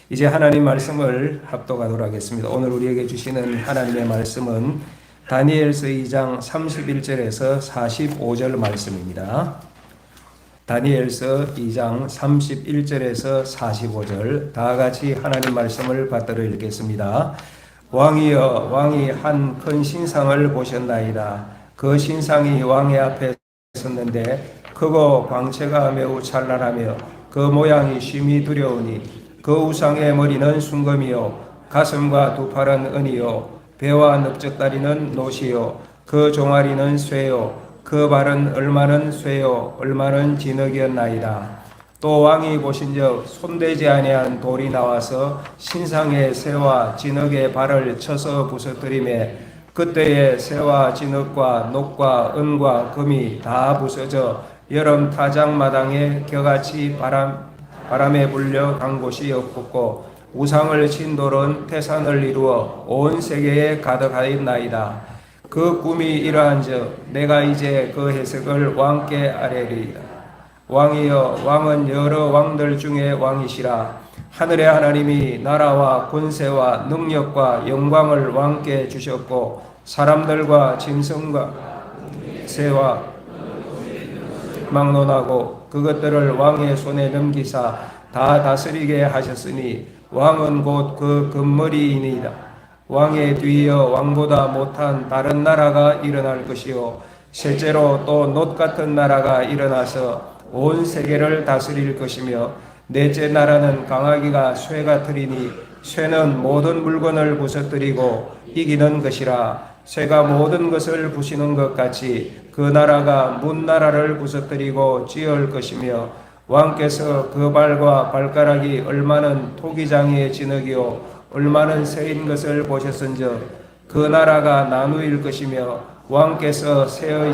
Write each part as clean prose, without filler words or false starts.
이제 하나님 말씀을 합독하도록 하겠습니다. 오늘 우리에게 주시는 하나님의 말씀은 다니엘서 2장 31절에서 45절 말씀입니다. 다니엘서 2장 31절에서 45절 다 같이 하나님 말씀을 받들어 읽겠습니다. 왕이여, 왕이 한 큰 신상을 보셨나이다. 그 신상이 왕의 앞에 섰는데 크고 광채가 매우 찬란하며 그 모양이 심히 두려우니 그 우상의 머리는 순금이요 가슴과 두 팔은 은이요 배와 넓적다리는 노시요 그 종아리는 쇠요 그 발은 얼마는 쇠요 얼마는 진흙이었나이다. 또 왕이 보신즉 손대지 아니한 돌이 나와서 신상의 쇠와 진흙의 발을 쳐서 부서뜨리매 그때에 쇠와 진흙과 녹과 은과 금이 다 부서져 여름 타작마당에 겨같이 바람에 불려 간 곳이 없고 우상을 친 돌은 태산을 이루어 온 세계에 가득하였나이다. 그 꿈이 이러한즉 내가 이제 그 해석을 왕께 아뢰리이다. 왕이여, 왕은 여러 왕들 중에 왕이시라. 하늘의 하나님이 나라와 권세와 능력과 영광을 왕께 주셨고 사람들과 짐승과 새와 막론하고 그것들을 왕의 손에 넘기사 다 다스리게 하셨으니 왕은 곧 그 금머리이니이다. 왕의 뒤이어 왕보다 못한 다른 나라가 일어날 것이요 실제로 또 놋 같은 나라가 일어나서 온 세계를 다스릴 것이며 넷째 나라는 강하기가 쇠 같으리니 쇠는 모든 물건을 부서뜨리고 이기는 것이라. 쇠가 모든 것을 부시는 것 같이 그 나라가 문 나라를 부서뜨리고 찌을 것이며 왕께서 그 발과 발가락이 얼마는 토기장이의 진흙이요 얼마는 새인 것을 보셨은즉 그 나라가 나누일 것이며 왕께서 새의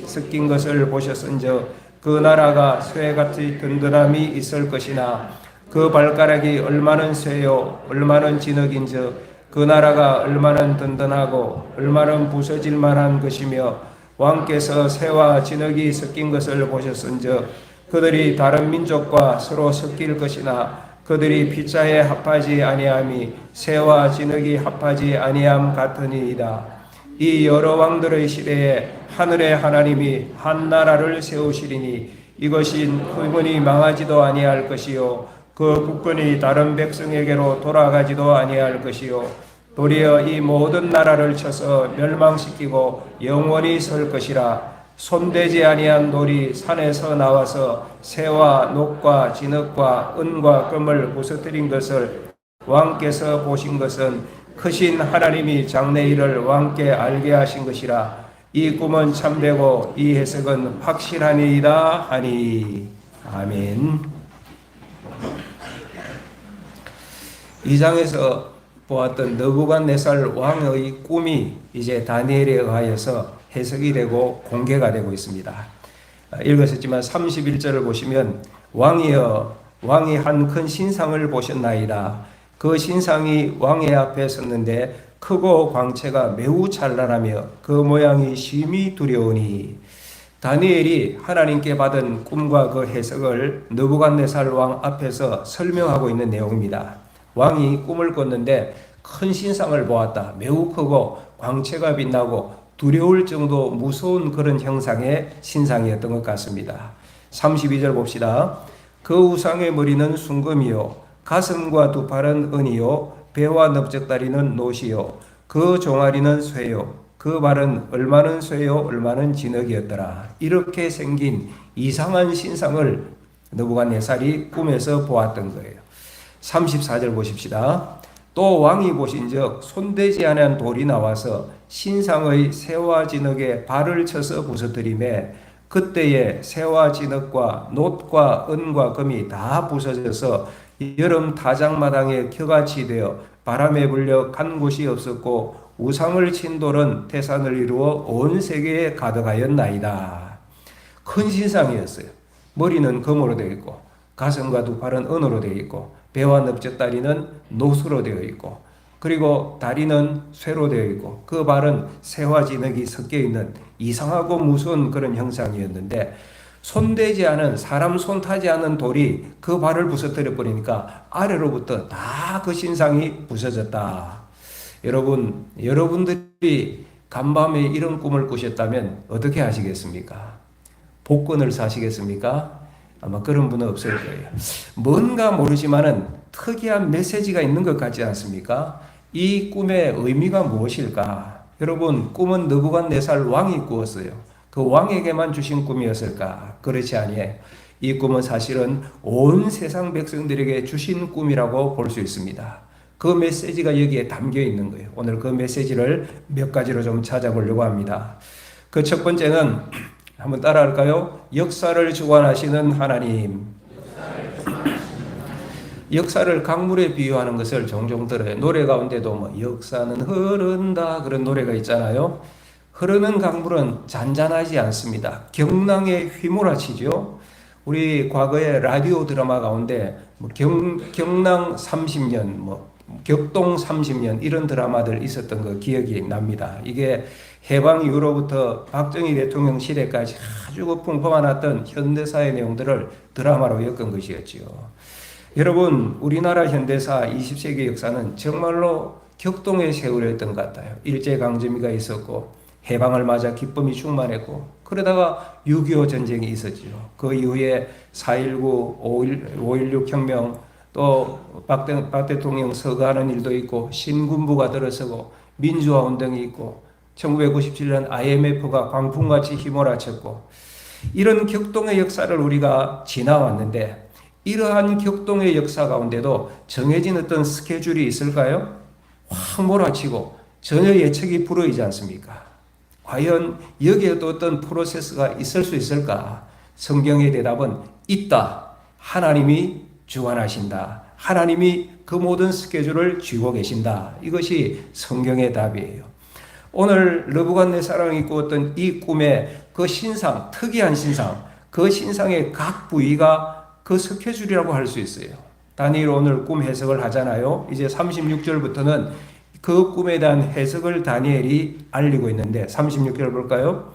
섞인 것을 보셨은즉 그 나라가 쇠같이 든든함이 있을 것이나 그 발가락이 얼마는 쇠요 얼마는 진흙인즉 그 나라가 얼마는 든든하고 얼마는 부서질 만한 것이며 왕께서 새와 진흙이 섞인 것을 보셨은즉 그들이 다른 민족과 서로 섞일 것이나 그들이 피자에 합하지 아니함이 새와 진흙이 합하지 아니함 같으니이다. 이 여러 왕들의 시대에 하늘의 하나님이 한 나라를 세우시리니 이것이 국권이 망하지도 아니할 것이요 그 국권이 다른 백성에게로 돌아가지도 아니할 것이요 도리어 이 모든 나라를 쳐서 멸망시키고 영원히 설 것이라. 손대지 아니한 돌이 산에서 나와서 새와 녹과 진흙과 은과 금을 부서뜨린 것을 왕께서 보신 것은 크신 하나님이 장래일을 왕께 알게 하신 것이라. 이 꿈은 참되고 이 해석은 확실하니이다 하니. 아멘. 이 장에서 보았던 느부갓네살 왕의 꿈이 이제 다니엘에 의하여서 해석이 되고 공개가 되고 있습니다. 읽으셨지만 31절을 보시면 왕이여, 왕이 한 큰 신상을 보셨나이다. 그 신상이 왕의 앞에 섰는데 크고 광채가 매우 찬란하며 그 모양이 심히 두려우니. 다니엘이 하나님께 받은 꿈과 그 해석을 느부갓네살 왕 앞에서 설명하고 있는 내용입니다. 왕이 꿈을 꿨는데 큰 신상을 보았다. 매우 크고 광채가 빛나고 두려울 정도 무서운 그런 형상의 신상이었던 것 같습니다. 32절 봅시다. 그 우상의 머리는 순금이요 가슴과 두 팔은 은이요 배와 넓적다리는 노시요 그 종아리는 쇠요 그 발은 얼마는 쇠요 얼마는 진흙이었더라. 이렇게 생긴 이상한 신상을 느부갓네살이 꿈에서 보았던 거예요. 34절 보십시다. 또 왕이 보신즉 손대지 아니한 돌이 나와서 신상의 쇠와 진흙에 발을 쳐서 부서뜨리매 그때에 쇠와 진흙과 놋과 은과 금이 다 부서져서 여름 타작마당에 겨같이 되어 바람에 불려 간 곳이 없었고 우상을 친 돌은 태산을 이루어 온 세계에 가득하였나이다. 큰 신상이었어요. 머리는 금으로 되어 있고 가슴과 두 팔은 은으로 되어 있고 배와 넓적다리는 노수로 되어 있고 그리고 다리는 쇠로 되어 있고 그 발은 새와 진흙이 섞여 있는 이상하고 무서운 그런 형상이었는데 손대지 않은 사람 손 타지 않은 돌이 그 발을 부서뜨려 버리니까 아래로부터 다 그 신상이 부서졌다. 여러분, 여러분들이 간밤에 이런 꿈을 꾸셨다면 어떻게 하시겠습니까? 복권을 사시겠습니까? 아마 그런 분은 없을 거예요. 뭔가 모르지만은 특이한 메시지가 있는 것 같지 않습니까? 이 꿈의 의미가 무엇일까? 여러분, 꿈은 느부갓네살 왕이 꾸었어요. 그 왕에게만 주신 꿈이었을까? 그렇지 아니에요. 이 꿈은 사실은 온 세상 백성들에게 주신 꿈이라고 볼 수 있습니다. 그 메시지가 여기에 담겨 있는 거예요. 오늘 그 메시지를 몇 가지로 좀 찾아보려고 합니다. 그 첫 번째는 한번 따라할까요? 역사를 주관하시는 하나님. 역사를 강물에 비유하는 것을 종종 들어요. 노래 가운데도 뭐 역사는 흐른다 그런 노래가 있잖아요. 흐르는 강물은 잔잔하지 않습니다. 경랑에 휘몰아치죠. 우리 과거에 라디오 드라마 가운데 뭐 경랑 30년, 뭐 격동 30년 이런 드라마들 있었던 거 기억이 납니다. 이게 해방 이후로부터 박정희 대통령 시대까지 아주 풍파만했던 현대사의 내용들을 드라마로 엮은 것이었지요. 여러분, 우리나라 현대사 20세기 역사는 정말로 격동의 세월이었던 것 같아요. 일제강점기가 있었고 해방을 맞아 기쁨이 충만했고 그러다가 6.25 전쟁이 있었죠. 그 이후에 4.19, 5.16 혁명 또 박 대통령 서거하는 일도 있고 신군부가 들어서고 민주화 운동이 있고 1997년 IMF가 광풍같이 휘몰아쳤고 이런 격동의 역사를 우리가 지나왔는데 이러한 격동의 역사 가운데도 정해진 어떤 스케줄이 있을까요? 확 몰아치고 전혀 예측이 불허이지 않습니까? 과연 여기에도 어떤 프로세스가 있을 수 있을까? 성경의 대답은 있다. 하나님이 주관하신다. 하나님이 그 모든 스케줄을 쥐고 계신다. 이것이 성경의 답이에요. 오늘 느부갓네살이 꾸었던 이 꿈의 그 신상, 특이한 신상, 그 신상의 각 부위가 그 스케줄이라고 할 수 있어요. 다니엘 오늘 꿈 해석을 하잖아요. 이제 36절부터는 그 꿈에 대한 해석을 다니엘이 알리고 있는데 36절 볼까요?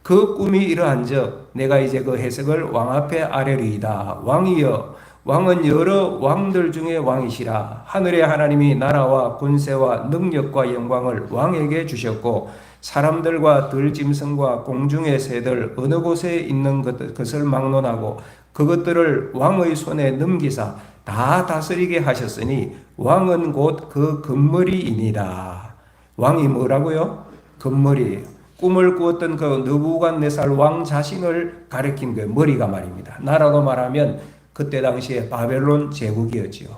그 꿈이 이러한즉 내가 이제 그 해석을 왕 앞에 아뢰리이다. 왕이여, 왕은 여러 왕들 중에 왕이시라. 하늘의 하나님이 나라와 군세와 능력과 영광을 왕에게 주셨고 사람들과 들짐승과 공중의 새들 어느 곳에 있는 것을 막론하고 그것들을 왕의 손에 넘기사 다 다스리게 하셨으니 왕은 곧 그 금머리이니라. 왕이 뭐라고요? 금머리예요. 꿈을 꾸었던 그 느부갓네살 왕 자신을 가리킨 거예요. 머리가 말입니다. 나라로 말하면 그때 당시에 바벨론 제국이었지요.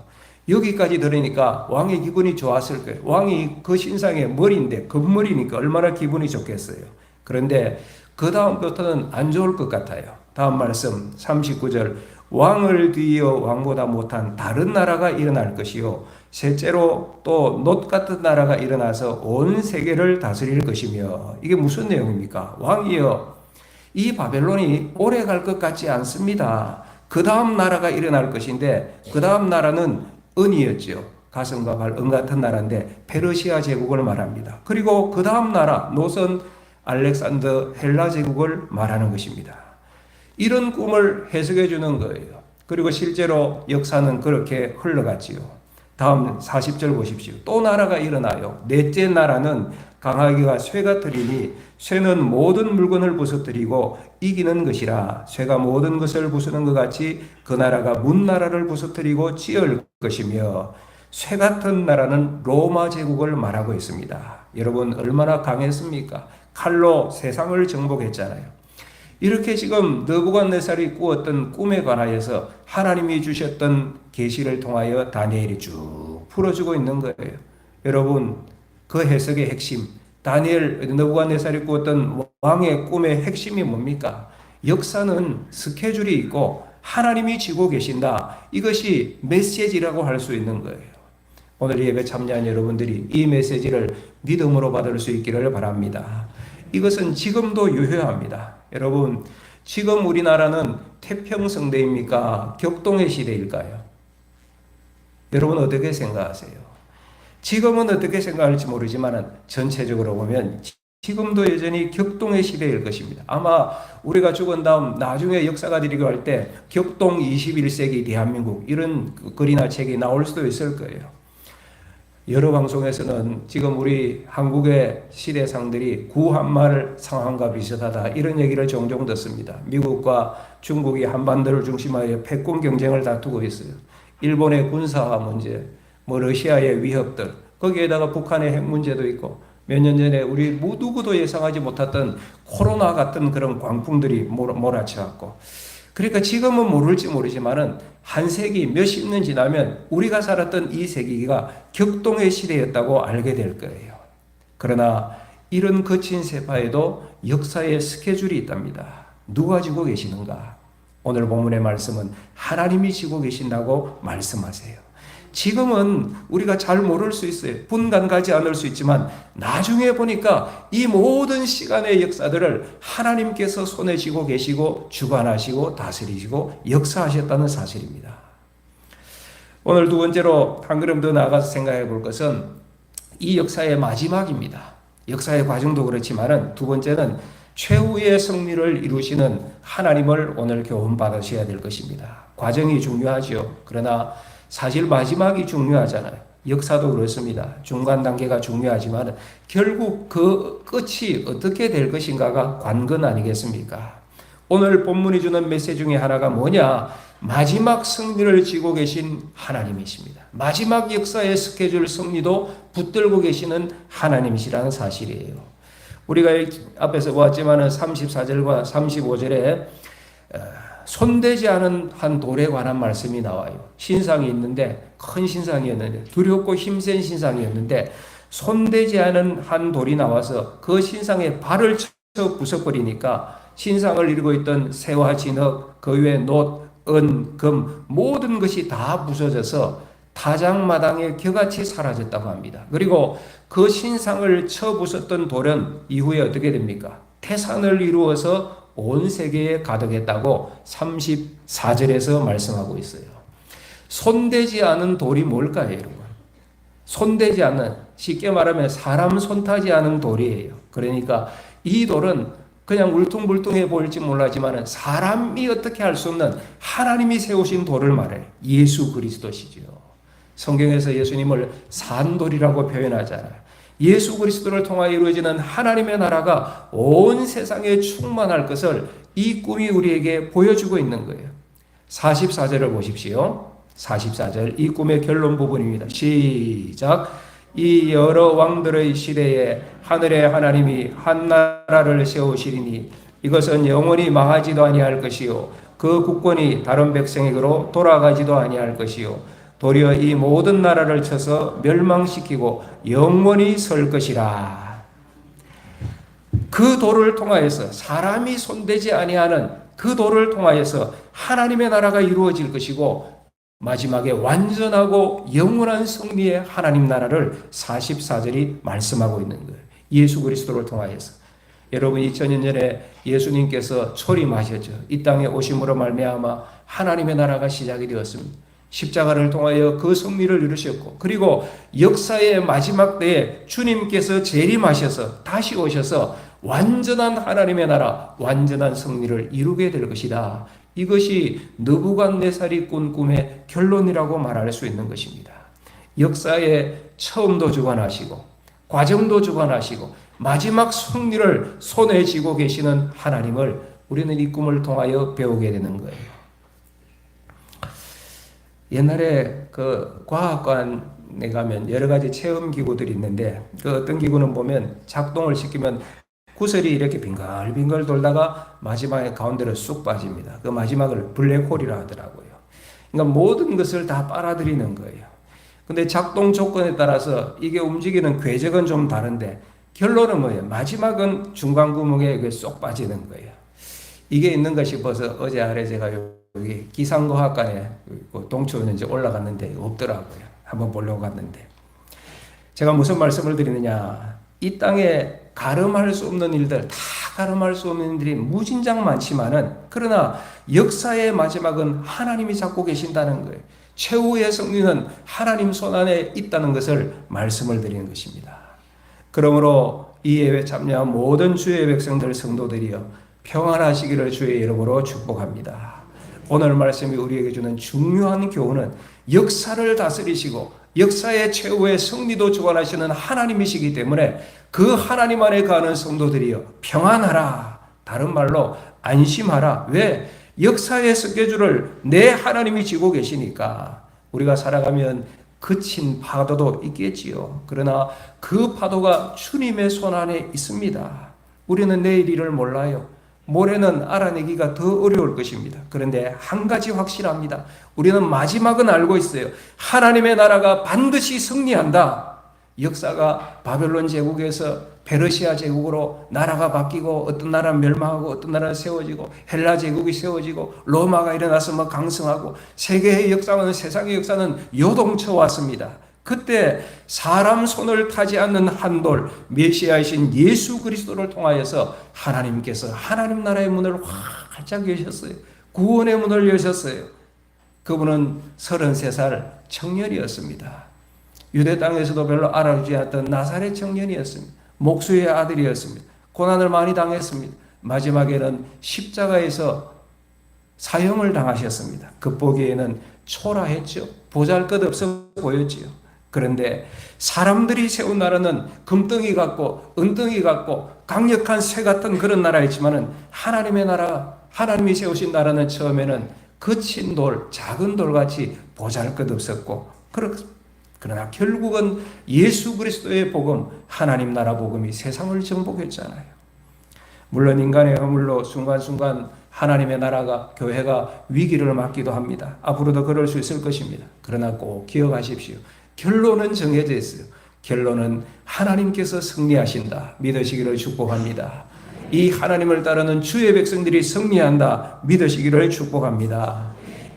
여기까지 들으니까 왕의 기분이 좋았을 거예요. 왕이 그 신상의 머리인데 금머리니까 얼마나 기분이 좋겠어요. 그런데 그 다음부터는 안 좋을 것 같아요. 다음 말씀 39절 왕을 뒤이어 왕보다 못한 다른 나라가 일어날 것이요 셋째로 또 놋 같은 나라가 일어나서 온 세계를 다스릴 것이며 이게 무슨 내용입니까? 왕이여 이 바벨론이 오래 갈 것 같지 않습니다. 그 다음 나라가 일어날 것인데 그 다음 나라는 은이었죠. 가슴과 발, 은 같은 나라인데 페르시아 제국을 말합니다. 그리고 그 다음 나라 노선 알렉산더 헬라 제국을 말하는 것입니다. 이런 꿈을 해석해 주는 거예요. 그리고 실제로 역사는 그렇게 흘러갔지요. 다음 40절 보십시오. 또 나라가 일어나요. 넷째 나라는 강하기가 쇠가 들이니 쇠는 모든 물건을 부서뜨리고 이기는 것이라 쇠가 모든 것을 부수는 것 같이 그 나라가 문 나라를 부서뜨리고 찌을 것이며 쇠 같은 나라는 로마 제국을 말하고 있습니다. 여러분 얼마나 강했습니까? 칼로 세상을 정복했잖아요. 이렇게 지금 느부갓네살이 꾸었던 꿈에 관하여서 하나님이 주셨던 계시를 통하여 다니엘이 쭉 풀어주고 있는 거예요. 여러분 그 해석의 핵심 다니엘 느부갓네살이 꾸었던 왕의 꿈의 핵심이 뭡니까? 역사는 스케줄이 있고 하나님이 지고 계신다. 이것이 메시지라고 할 수 있는 거예요. 오늘 예배 참여한 여러분들이 이 메시지를 믿음으로 받을 수 있기를 바랍니다. 이것은 지금도 유효합니다. 여러분, 지금 우리나라는 태평성대입니까? 격동의 시대일까요? 여러분 어떻게 생각하세요? 지금은 어떻게 생각할지 모르지만 전체적으로 보면 지금도 여전히 격동의 시대일 것입니다. 아마 우리가 죽은 다음 나중에 역사가 되리고 할 때 격동 21세기 대한민국 이런 글이나 책이 나올 수도 있을 거예요. 여러 방송에서는 지금 우리 한국의 시대상들이 구한말 상황과 비슷하다 이런 얘기를 종종 듣습니다. 미국과 중국이 한반도를 중심하여 패권 경쟁을 다투고 있어요. 일본의 군사 문제, 러시아의 위협들, 거기에다가 북한의 핵 문제도 있고 몇 년 전에 우리 누구도 예상하지 못했던 코로나 같은 그런 광풍들이 몰아쳐왔고, 그러니까 지금은 모를지 모르지만은 한 세기 몇십 년 지나면 우리가 살았던 이 세기가 격동의 시대였다고 알게 될 거예요. 그러나 이런 거친 세파에도 역사의 스케줄이 있답니다. 누가 지고 계시는가? 오늘 본문의 말씀은 하나님이 지고 계신다고 말씀하세요. 지금은 우리가 잘 모를 수 있어요. 분간 가지 않을 수 있지만 나중에 보니까 이 모든 시간의 역사들을 하나님께서 손에 쥐고 계시고 주관하시고 다스리시고 역사하셨다는 사실입니다. 오늘 두 번째로 한 걸음 더 나아가서 생각해 볼 것은 이 역사의 마지막입니다. 역사의 과정도 그렇지만은 두 번째는 최후의 승리를 이루시는 하나님을 오늘 교훈 받으셔야 될 것입니다. 과정이 중요하죠. 그러나 사실 마지막이 중요하잖아요. 역사도 그렇습니다. 중간 단계가 중요하지만 결국 그 끝이 어떻게 될 것인가가 관건 아니겠습니까? 오늘 본문이 주는 메시지 중에 하나가 뭐냐? 마지막 승리를 쥐고 계신 하나님이십니다. 마지막 역사의 스케줄 승리도 붙들고 계시는 하나님이시라는 사실이에요. 우리가 앞에서 보았지만 34절과 35절에 손대지 않은 한 돌에 관한 말씀이 나와요. 신상이 있는데 큰 신상이었는데 두렵고 힘센 신상이었는데 손대지 않은 한 돌이 나와서 그 신상에 발을 쳐 부숴버리니까 신상을 이루고 있던 새와 진흙, 그 위에 놋, 은, 금 모든 것이 다 부서져서 타작마당에 겨같이 사라졌다고 합니다. 그리고 그 신상을 쳐 부쉈던 돌은 이후에 어떻게 됩니까? 태산을 이루어서 온 세계에 가득했다고 34절에서 말씀하고 있어요. 손대지 않은 돌이 뭘까요, 여러분? 손대지 않는, 쉽게 말하면 사람 손타지 않은 돌이에요. 그러니까 이 돌은 그냥 울퉁불퉁해 보일지 몰라지만 사람이 어떻게 할 수 없는 하나님이 세우신 돌을 말해요. 예수 그리스도시죠. 성경에서 예수님을 산돌이라고 표현하잖아요. 예수 그리스도를 통하여 이루어지는 하나님의 나라가 온 세상에 충만할 것을 이 꿈이 우리에게 보여주고 있는 거예요. 44절을 보십시오. 44절 이 꿈의 결론 부분입니다. 시작. 이 여러 왕들의 시대에 하늘의 하나님이 한 나라를 세우시리니 이것은 영원히 망하지도 아니할 것이요 그 국권이 다른 백성에게로 돌아가지도 아니할 것이요 도리어 이 모든 나라를 쳐서 멸망시키고 영원히 설 것이라. 그 돌을 통하여서 사람이 손대지 아니하는 그 돌을 통하여서 하나님의 나라가 이루어질 것이고 마지막에 완전하고 영원한 승리의 하나님 나라를 44절이 말씀하고 있는 거예요. 예수 그리스도를 통하여서. 여러분 2000년 전에 예수님께서 초림하셨죠. 이 땅에 오심으로 말미암아 하나님의 나라가 시작이 되었습니다. 십자가를 통하여 그 승리를 이루셨고 그리고 역사의 마지막 때에 주님께서 재림하셔서 다시 오셔서 완전한 하나님의 나라, 완전한 승리를 이루게 될 것이다. 이것이 느부갓네살이 꾼 꿈의 결론이라고 말할 수 있는 것입니다. 역사의 처음도 주관하시고 과정도 주관하시고 마지막 승리를 손에 쥐고 계시는 하나님을 우리는 이 꿈을 통하여 배우게 되는 거예요. 옛날에 그 과학관에 가면 여러 가지 체험 기구들이 있는데 그 어떤 기구는 보면 작동을 시키면 구슬이 이렇게 빙글빙글 돌다가 마지막에 가운데로 쑥 빠집니다. 그 마지막을 블랙홀이라 하더라고요. 그러니까 모든 것을 다 빨아들이는 거예요. 근데 작동 조건에 따라서 이게 움직이는 궤적은 좀 다른데 결론은 뭐예요? 마지막은 중간 구멍에 쏙 빠지는 거예요. 이게 있는가 싶어서 어제 아래 제가 여기 기상과학관에 동초는 이제 올라갔는데 없더라고요. 한번 보려고 갔는데 제가 무슨 말씀을 드리느냐? 이 땅에 가름할 수 없는 일들, 다 가름할 수 없는 일들이 무진장 많지만은 그러나 역사의 마지막은 하나님이 잡고 계신다는 거예요. 최후의 승리는 하나님 손 안에 있다는 것을 말씀을 드리는 것입니다. 그러므로 이 예배 참여한 모든 주의 백성들 성도들이여 평안하시기를 주의 이름으로 축복합니다. 오늘 말씀이 우리에게 주는 중요한 교훈은 역사를 다스리시고 역사의 최후의 승리도 주관하시는 하나님이시기 때문에 그 하나님 안에 가는 성도들이여 평안하라. 다른 말로 안심하라. 왜? 역사의 스케줄을 내 하나님이 지고 계시니까. 우리가 살아가면 그친 파도도 있겠지요. 그러나 그 파도가 주님의 손 안에 있습니다. 우리는 내일 일을 몰라요. 모레는 알아내기가 더 어려울 것입니다. 그런데 한 가지 확실합니다. 우리는 마지막은 알고 있어요. 하나님의 나라가 반드시 승리한다. 역사가 바벨론 제국에서 페르시아 제국으로 나라가 바뀌고 어떤 나라는 멸망하고 어떤 나라는 세워지고 헬라 제국이 세워지고 로마가 일어나서 뭐 강성하고 세계의 역사는 세상의 역사는 요동쳐 왔습니다. 그때 사람 손을 타지 않는 한돌 메시아이신 예수 그리스도를 통하여서 하나님께서 하나님 나라의 문을 활짝 여셨어요. 구원의 문을 여셨어요. 그분은 33살 청년이었습니다. 유대 땅에서도 별로 알아주지 않았던 나사렛 청년이었습니다. 목수의 아들이었습니다. 고난을 많이 당했습니다. 마지막에는 십자가에서 사형을 당하셨습니다. 겉보기에는 초라했죠. 보잘것없어 보였지요. 그런데 사람들이 세운 나라는 금덩이 같고 은덩이 같고 강력한 새 같은 그런 나라였지만은 하나님의 나라, 하나님이 세우신 나라는 처음에는 거친 돌, 작은 돌같이 보잘것없었고 그러나 결국은 예수 그리스도의 복음, 하나님 나라 복음이 세상을 정복했잖아요. 물론 인간의 허물로 순간순간 하나님의 나라가, 교회가 위기를 맞기도 합니다. 앞으로도 그럴 수 있을 것입니다. 그러나 꼭 기억하십시오. 결론은 정해져 있어요. 결론은 하나님께서 승리하신다. 믿으시기를 축복합니다. 이 하나님을 따르는 주의 백성들이 승리한다. 믿으시기를 축복합니다.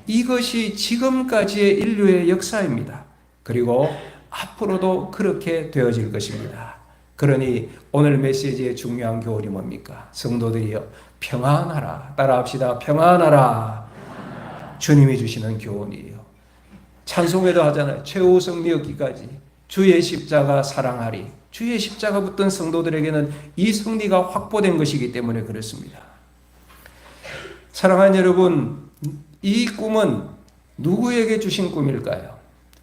이것이 지금까지의 인류의 역사입니다. 그리고 앞으로도 그렇게 되어질 것입니다. 그러니 오늘 메시지의 중요한 교훈이 뭡니까? 성도들이여 평안하라. 따라합시다. 평안하라. 주님이 주시는 교훈이에요. 찬송회도 하잖아요. 최후 승리 얻기까지 주의 십자가 사랑하리. 주의 십자가 붙든 성도들에게는 이 승리가 확보된 것이기 때문에 그렇습니다. 사랑하는 여러분, 이 꿈은 누구에게 주신 꿈일까요?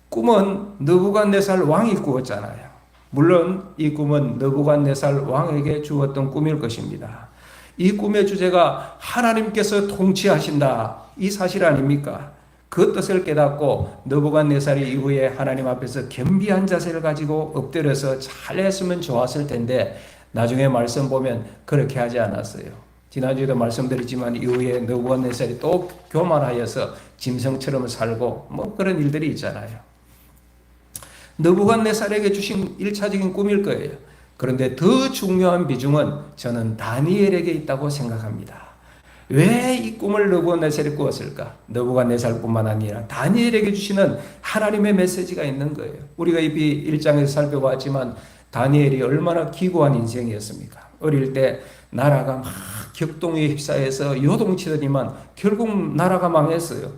꿈은 느부갓네살 왕이 꾸었잖아요. 물론 이 꿈은 느부갓네살 왕에게 주었던 꿈일 것입니다. 이 꿈의 주제가 하나님께서 통치하신다. 이 사실 아닙니까? 그 뜻을 깨닫고 느부갓네살이 이후에 하나님 앞에서 겸비한 자세를 가지고 엎드려서 잘했으면 좋았을 텐데 나중에 말씀 보면 그렇게 하지 않았어요. 지난주에도 말씀드렸지만 이후에 느부갓네살이 또 교만하여서 짐승처럼 살고 뭐 그런 일들이 있잖아요. 느부갓네살에게 주신 1차적인 꿈일 거예요. 그런데 더 중요한 비중은 저는 다니엘에게 있다고 생각합니다. 왜 이 꿈을 느부갓네살이 꾸었을까? 느부갓네살뿐만 아니라 다니엘에게 주시는 하나님의 메시지가 있는 거예요. 우리가 이미 1장에서 살펴봤지만 다니엘이 얼마나 기구한 인생이었습니까? 어릴 때 나라가 막 격동에 휩싸여서 요동치더니만 결국 나라가 망했어요.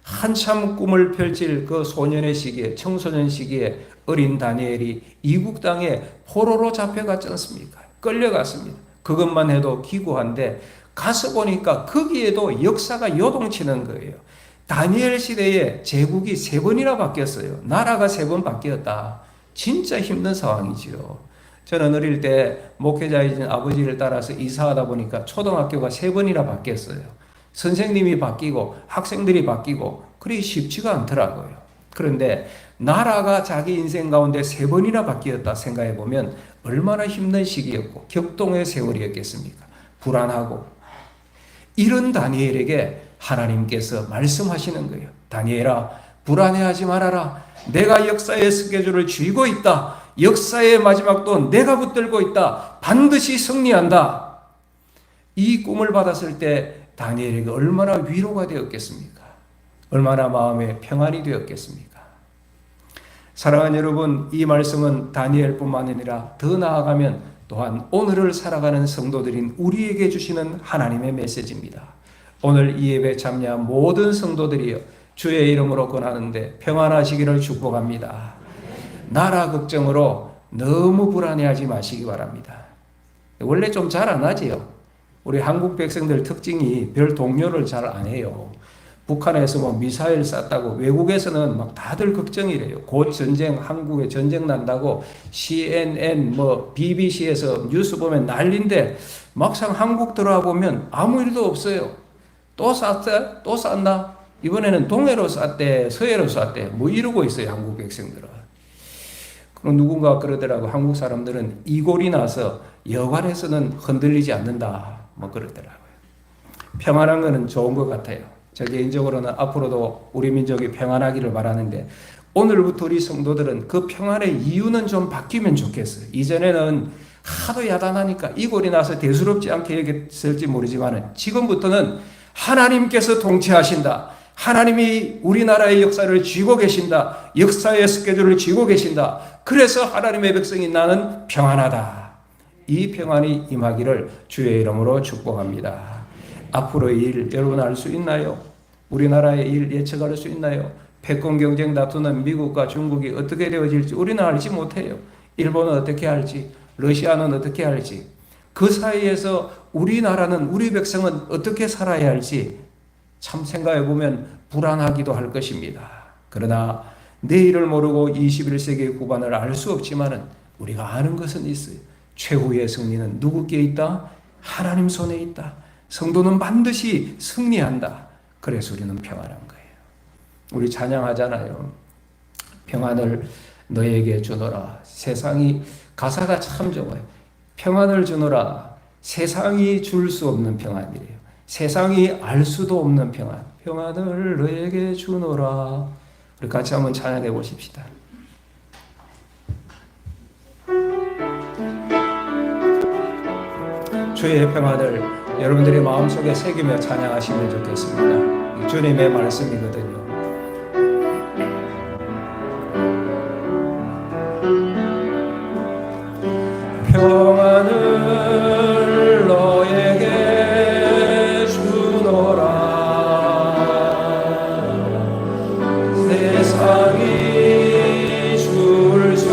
한참 꿈을 펼칠 그 소년의 시기에, 청소년 시기에 어린 다니엘이 이국 땅에 포로로 잡혀갔지 않습니까? 끌려갔습니다. 그것만 해도 기구한데 가서 보니까 거기에도 역사가 요동치는 거예요. 다니엘 시대에 제국이 3번이나 바뀌었어요. 나라가 3번 바뀌었다. 진짜 힘든 상황이죠. 저는 어릴 때 목회자이신 아버지를 따라서 이사하다 보니까 초등학교가 3번이나 바뀌었어요. 선생님이 바뀌고 학생들이 바뀌고 그리 쉽지가 않더라고요. 그런데 나라가 자기 인생 가운데 3번이나 바뀌었다 생각해 보면 얼마나 힘든 시기였고 격동의 세월이었겠습니까? 불안하고 이런 다니엘에게 하나님께서 말씀하시는 거예요. 다니엘아, 불안해하지 말아라. 내가 역사의 스케줄을 쥐고 있다. 역사의 마지막도 내가 붙들고 있다. 반드시 승리한다. 이 꿈을 받았을 때 다니엘에게 얼마나 위로가 되었겠습니까? 얼마나 마음에 평안이 되었겠습니까? 사랑하는 여러분, 이 말씀은 다니엘뿐만 아니라 더 나아가면 또한 오늘을 살아가는 성도들인 우리에게 주시는 하나님의 메시지입니다. 오늘 이 예배 참여한 모든 성도들이여 주의 이름으로 권하는데 평안하시기를 축복합니다. 나라 걱정으로 너무 불안해하지 마시기 바랍니다. 원래 좀 잘 안 하지요. 우리 한국 백성들 특징이 별 동요를 잘 안 해요. 북한에서 뭐 미사일 쐈다고 외국에서는 막 다들 걱정이래요. 곧 전쟁, 한국에 전쟁 난다고 CNN, 뭐 BBC에서 뉴스 보면 난리인데 막상 한국 들어와 보면 아무 일도 없어요. 또 쐈대? 또 쐈나? 이번에는 동해로 쐈대, 서해로 쐈대. 뭐 이러고 있어요, 한국 백성들은. 그럼 누군가 그러더라고. 한국 사람들은 이골이 나서 여관에서는 흔들리지 않는다. 뭐 그러더라고요. 평안한 거는 좋은 것 같아요. 저 개인적으로는 앞으로도 우리 민족이 평안하기를 바라는데 오늘부터 우리 성도들은 그 평안의 이유는 좀 바뀌면 좋겠어요. 이전에는 하도 야단하니까 이골이 나서 대수롭지 않게 얘기했을지 모르지만 지금부터는 하나님께서 통치하신다. 하나님이 우리나라의 역사를 쥐고 계신다. 역사의 스케줄을 쥐고 계신다. 그래서 하나님의 백성이 나는 평안하다. 이 평안이 임하기를 주의 이름으로 축복합니다. 앞으로의 일 여러분 알 수 있나요? 우리나라의 일 예측할 수 있나요? 패권 경쟁 다투는 미국과 중국이 어떻게 되어질지 우리는 알지 못해요. 일본은 어떻게 할지, 러시아는 어떻게 할지, 그 사이에서 우리나라는, 우리 백성은 어떻게 살아야 할지 참 생각해 보면 불안하기도 할 것입니다. 그러나 내일을 모르고 21세기의 후반을 알 수 없지만은 우리가 아는 것은 있어요. 최후의 승리는 누구께 있다? 하나님 손에 있다. 성도는 반드시 승리한다. 그래서 우리는 평안한 거예요. 우리 찬양하잖아요. 평안을 너에게 주노라. 세상이, 가사가 참 좋아요. 평안을 주노라. 세상이 줄 수 없는 평안이래요. 세상이 알 수도 없는 평안. 평안을 너에게 주노라. 우리 같이 한번 찬양해 보십시다. 주의 평안을 여러분들의 마음속에 새기며 찬양하시면 좋겠습니다. 주님의 말씀이거든요. 평안을 너에게 주노라. 세상이 줄 수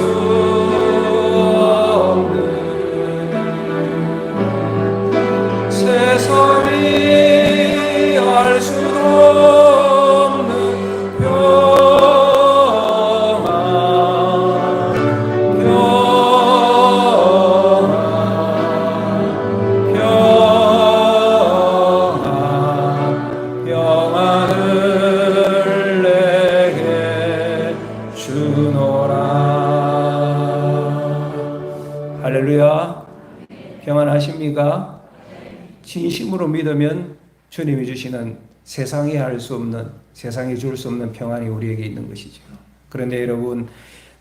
없는, 세상이 알 수도 없는 평안을 내게 주노라. 할렐루야. 평안하십니까? 진심으로 믿으면 주님이 주시는 세상이 알 수 없는, 세상이 줄 수 없는 평안이 우리에게 있는 것이죠. 그런데 여러분,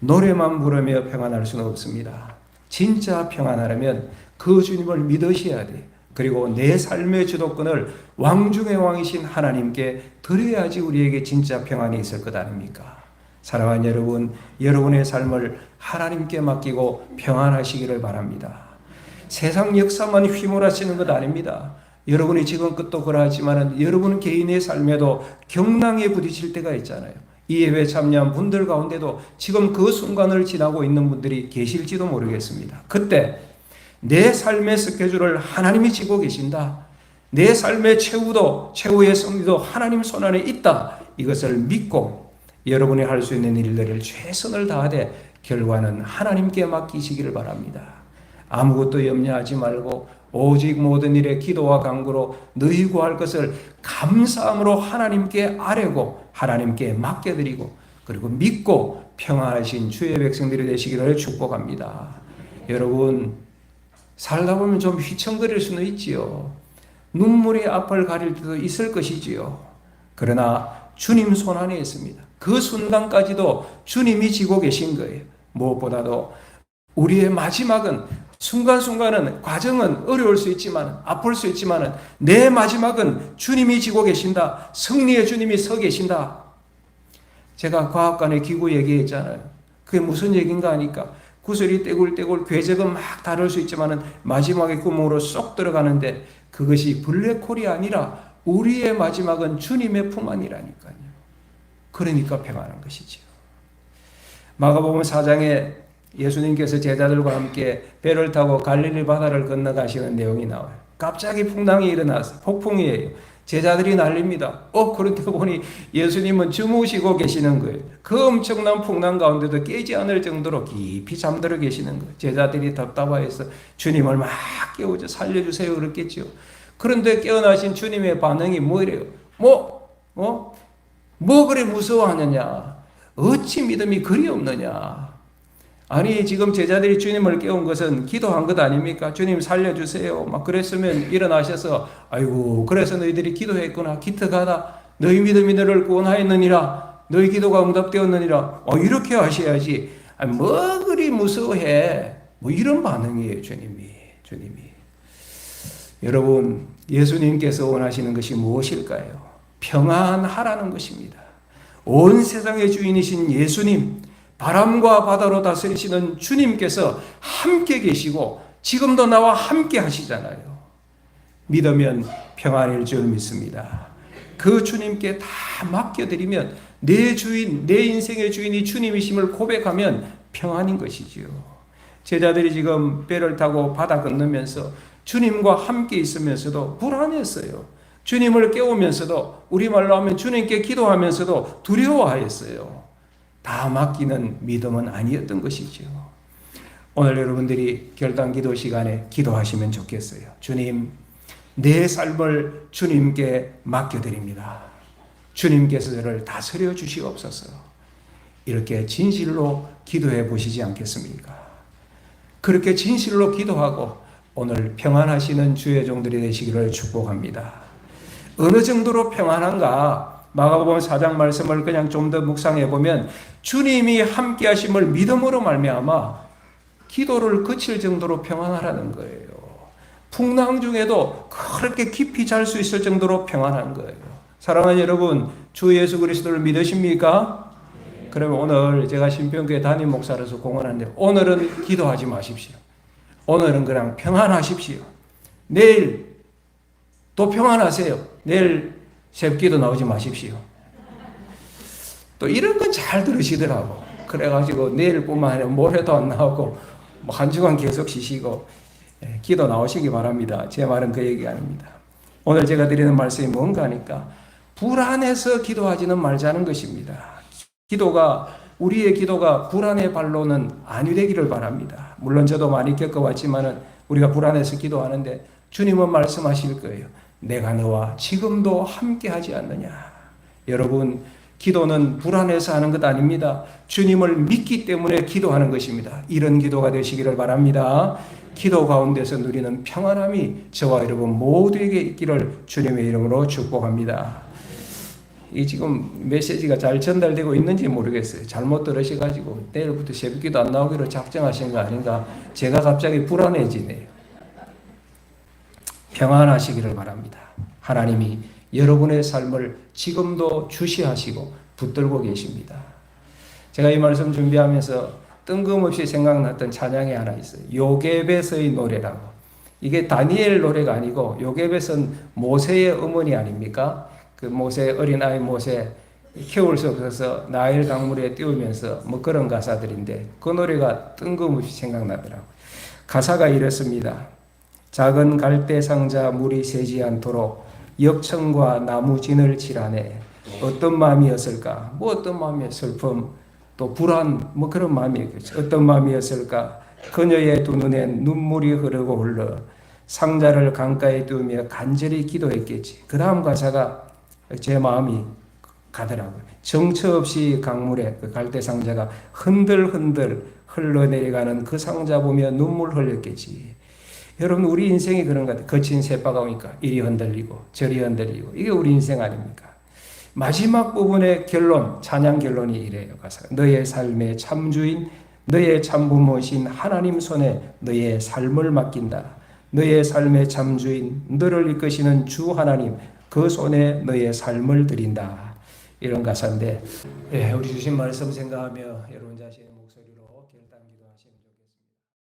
노래만 부르며 평안할 수는 없습니다. 진짜 평안하려면 그 주님을 믿으셔야 돼요. 그리고 내 삶의 주도권을 왕 중의 왕이신 하나님께 드려야지 우리에게 진짜 평안이 있을 것 아닙니까? 사랑하는 여러분, 여러분의 삶을 하나님께 맡기고 평안하시기를 바랍니다. 세상 역사만 휘몰아치는 것 아닙니다. 여러분이 지금껏도 그러하지만 여러분 개인의 삶에도 경랑에 부딪힐 때가 있잖아요. 이 예배 참여한 분들 가운데도 지금 그 순간을 지나고 있는 분들이 계실지도 모르겠습니다. 그때 내 삶의 스케줄을 하나님이 지고 계신다. 내 삶의 최후의 승리도 하나님 손안에 있다. 이것을 믿고 여러분이 할 수 있는 일들을 최선을 다하되 결과는 하나님께 맡기시기를 바랍니다. 아무것도 염려하지 말고 오직 모든 일에 기도와 간구로 너희 구할 것을 감사함으로 하나님께 아뢰고 하나님께 맡겨드리고 그리고 믿고 평안하신 주의 백성들이 되시기를 축복합니다. 여러분, 살다 보면 좀 휘청거릴 수는 있지요. 눈물이 앞을 가릴 때도 있을 것이지요. 그러나 주님 손안에 있습니다. 그 순간까지도 주님이 지고 계신 거예요. 무엇보다도 우리의 마지막은, 순간순간은, 과정은 어려울 수 있지만, 아플 수 있지만 내 마지막은 주님이 지고 계신다. 승리의 주님이 서 계신다. 제가 과학관의 기구 얘기했잖아요. 그게 무슨 얘기인가 하니까 구슬이 떼굴떼굴 궤적은 막 다룰 수 있지만 마지막에 구멍으로 쏙 들어가는데 그것이 블랙홀이 아니라 우리의 마지막은 주님의 품 안이라니까요. 그러니까 평안한 것이지요. 마가복음 4장에 예수님께서 제자들과 함께 배를 타고 갈릴리 바다를 건너가시는 내용이 나와요. 갑자기 풍랑이 일어났어요. 폭풍이에요. 제자들이 난립니다. 그런데 보니 예수님은 주무시고 계시는 거예요. 그 엄청난 풍랑 가운데도 깨지 않을 정도로 깊이 잠들어 계시는 거예요. 제자들이 답답해서 주님을 막 깨우죠. 살려주세요 그랬겠죠. 그런데 깨어나신 주님의 반응이 뭐래요? 뭐 그래 무서워하느냐? 어찌 믿음이 그리 없느냐? 아니 지금 제자들이 주님을 깨운 것은 기도한 것 아닙니까? 주님 살려주세요. 막 그랬으면 일어나셔서 아이고 그래서 너희들이 기도했구나. 기특하다. 너희 믿음이 너를 구원하였느니라. 너희 기도가 응답되었느니라. 이렇게 하셔야지. 아니, 뭐 그리 무서워해. 뭐 이런 반응이에요. 주님이. 여러분 예수님께서 원하시는 것이 무엇일까요? 평안하라는 것입니다. 온 세상의 주인이신 예수님, 바람과 바다로 다스리시는 주님께서 함께 계시고 지금도 나와 함께 하시잖아요. 믿으면 평안일 줄 믿습니다. 그 주님께 다 맡겨드리면 내 주인, 내 인생의 주인이 주님이심을 고백하면 평안인 것이지요. 제자들이 지금 배를 타고 바다 건너면서 주님과 함께 있으면서도 불안했어요. 주님을 깨우면서도 우리말로 하면 주님께 기도하면서도 두려워하였어요. 다 맡기는 믿음은 아니었던 것이죠. 오늘 여러분들이 결단 기도 시간에 기도하시면 좋겠어요. 주님, 내 삶을 주님께 맡겨드립니다. 주님께서 저를 다스려 주시옵소서. 이렇게 진실로 기도해 보시지 않겠습니까? 그렇게 진실로 기도하고 오늘 평안하시는 주의 종들이 되시기를 축복합니다. 어느 정도로 평안한가? 마가복음 4장 말씀을 그냥 좀 더 묵상해 보면 주님이 함께 하심을 믿음으로 말미암아 기도를 그칠 정도로 평안하라는 거예요. 풍랑 중에도 그렇게 깊이 잘 수 있을 정도로 평안한 거예요. 사랑하는 여러분, 주 예수 그리스도를 믿으십니까? 그러면 오늘 제가 신평교회 담임 목사로서 공언하는데 오늘은 기도하지 마십시오. 오늘은 그냥 평안하십시오. 내일 또 평안하세요. 내일 새벽기도 나오지 마십시오. 또 이런 건 잘 들으시더라고. 그래가지고 내일뿐만 아니라 모레도 안 나오고 한 주간 계속 쉬시고 기도 나오시기 바랍니다. 제 말은 그 얘기 아닙니다. 오늘 제가 드리는 말씀이 뭔가 하니까 불안해서 기도하지는 말자는 것입니다. 우리의 기도가 불안의 발로는 아니 되기를 바랍니다. 물론 저도 많이 겪어왔지만은 우리가 불안해서 기도하는데 주님은 말씀하실 거예요. 내가 너와 지금도 함께 하지 않느냐. 여러분, 기도는 불안해서 하는 것 아닙니다. 주님을 믿기 때문에 기도하는 것입니다. 이런 기도가 되시기를 바랍니다. 기도 가운데서 누리는 평안함이 저와 여러분 모두에게 있기를 주님의 이름으로 축복합니다. 이 지금 메시지가 잘 전달되고 있는지 모르겠어요. 잘못 들으셔가지고 내일부터 새벽기도 안 나오기로 작정하신 거 아닌가. 제가 갑자기 불안해지네요. 평안하시기를 바랍니다. 하나님이 여러분의 삶을 지금도 주시하시고 붙들고 계십니다. 제가 이 말씀 준비하면서 뜬금없이 생각났던 찬양이 하나 있어요. 요게벳의 노래라고. 이게 다니엘 노래가 아니고 요게벳은 모세의 어머니 아닙니까? 그 모세, 어린아이 모세 키울 수 없어서 나일 강물에 띄우면서 뭐 그런 가사들인데 그 노래가 뜬금없이 생각나더라고요. 가사가 이렇습니다. 작은 갈대 상자 물이 새지 않도록 역청과 나무진을 칠하네. 어떤 마음이었을까? 뭐 어떤 마음이었 슬픔, 또 불안, 뭐 그런 마음이었겠죠. 어떤 마음이었을까? 그녀의 두 눈에 눈물이 흐르고 흘러 상자를 강가에 띄우며 간절히 기도했겠지. 그 다음 가사가 제 마음이 가더라고요. 정처 없이 강물에 그 갈대 상자가 흔들흔들 흘러내려가는 그 상자 보며 눈물 흘렸겠지. 여러분, 우리 인생이 그런 것 같아요. 거친 새바가 오니까 이리 흔들리고 저리 흔들리고. 이게 우리 인생 아닙니까? 마지막 부분의 결론, 찬양 결론이 이래요. 가사가. 너의 삶의 참주인, 너의 참부모신 하나님 손에 너의 삶을 맡긴다. 너의 삶의 참주인, 너를 이끄시는 주 하나님, 그 손에 너의 삶을 드린다. 이런 가사인데, 우리 주신 말씀 생각하며 여러분 자신의